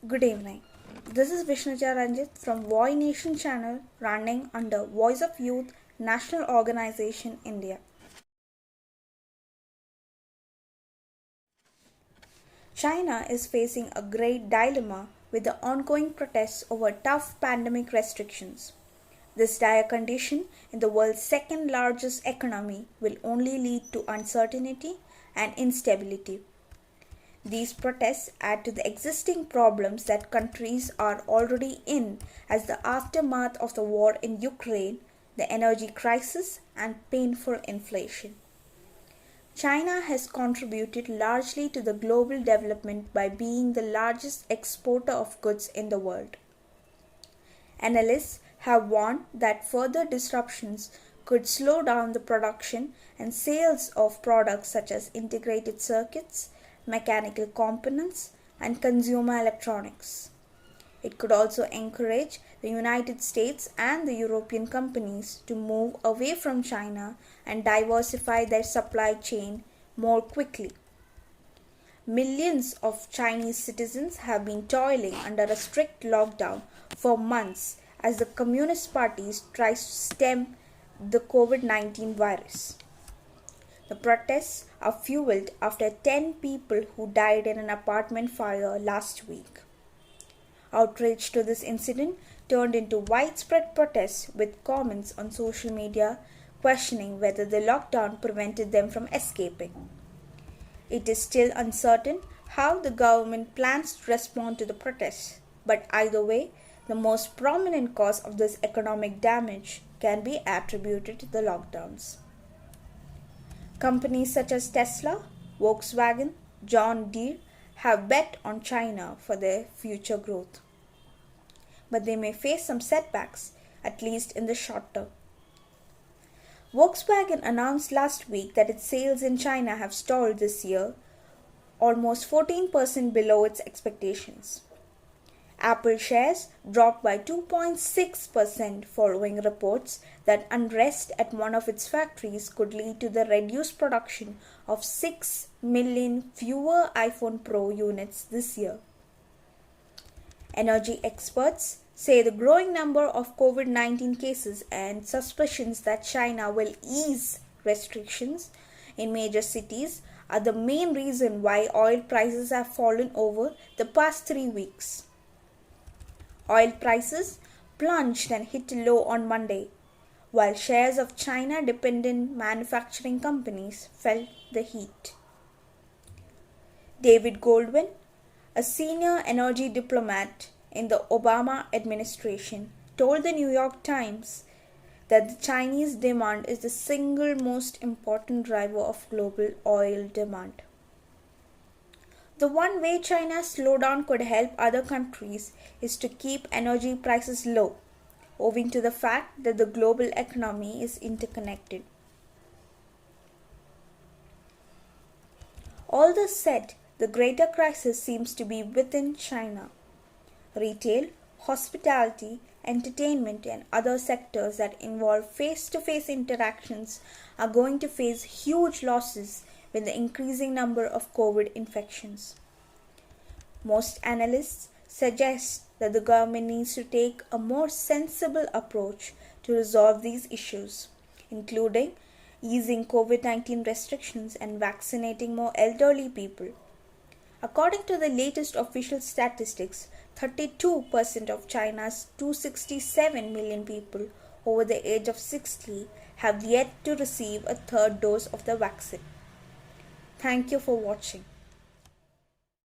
Good evening. This is Vishnuja Ranjith from VOY Nation channel running under Voice of Youth National Organization India. China is facing a great dilemma with the ongoing protests over tough pandemic restrictions. This dire condition in the world's second largest economy will only lead to uncertainty and instability. These protests add to the existing problems that countries are already in as the aftermath of the war in Ukraine, the energy crisis, and painful inflation. China has contributed largely to the global development by being the largest exporter of goods in the world. Analysts have warned that further disruptions could slow down the production and sales of products such as integrated circuits, mechanical components, and consumer electronics. It could also encourage the United States and the European companies to move away from China and diversify their supply chain more quickly. Millions of Chinese citizens have been toiling under a strict lockdown for months as the Communist Party tries to stem the COVID-19 virus. The protests are fueled after 10 people who died in an apartment fire last week. Outrage to this incident turned into widespread protests with comments on social media questioning whether the lockdown prevented them from escaping. It is still uncertain how the government plans to respond to the protests, but either way, the most prominent cause of this economic damage can be attributed to the lockdowns. Companies such as Tesla, Volkswagen, John Deere have bet on China for their future growth. But they may face some setbacks, at least in the short term. Volkswagen announced last week that its sales in China have stalled this year, almost 14% below its expectations. Apple shares dropped by 2.6% following reports that unrest at one of its factories could lead to the reduced production of 6 million fewer iPhone Pro units this year. Energy experts say the growing number of COVID-19 cases and suspicions that China will ease restrictions in major cities are the main reason why oil prices have fallen over the past 3 weeks. Oil prices plunged and hit a low on Monday, while shares of China-dependent manufacturing companies felt the heat. David Goldwyn, a senior energy diplomat in the Obama administration, told the New York Times that the Chinese demand is the single most important driver of global oil demand. The one way China's slowdown could help other countries is to keep energy prices low, owing to the fact that the global economy is interconnected. All this said, the greater crisis seems to be within China. Retail, hospitality, entertainment, and other sectors that involve face-to-face interactions are going to face huge losses with the increasing number of COVID infections. Most analysts suggest that the government needs to take a more sensible approach to resolve these issues, including easing COVID-19 restrictions and vaccinating more elderly people. According to the latest official statistics, 32% of China's 267 million people over the age of 60 have yet to receive a third dose of the vaccine. Thank you for watching.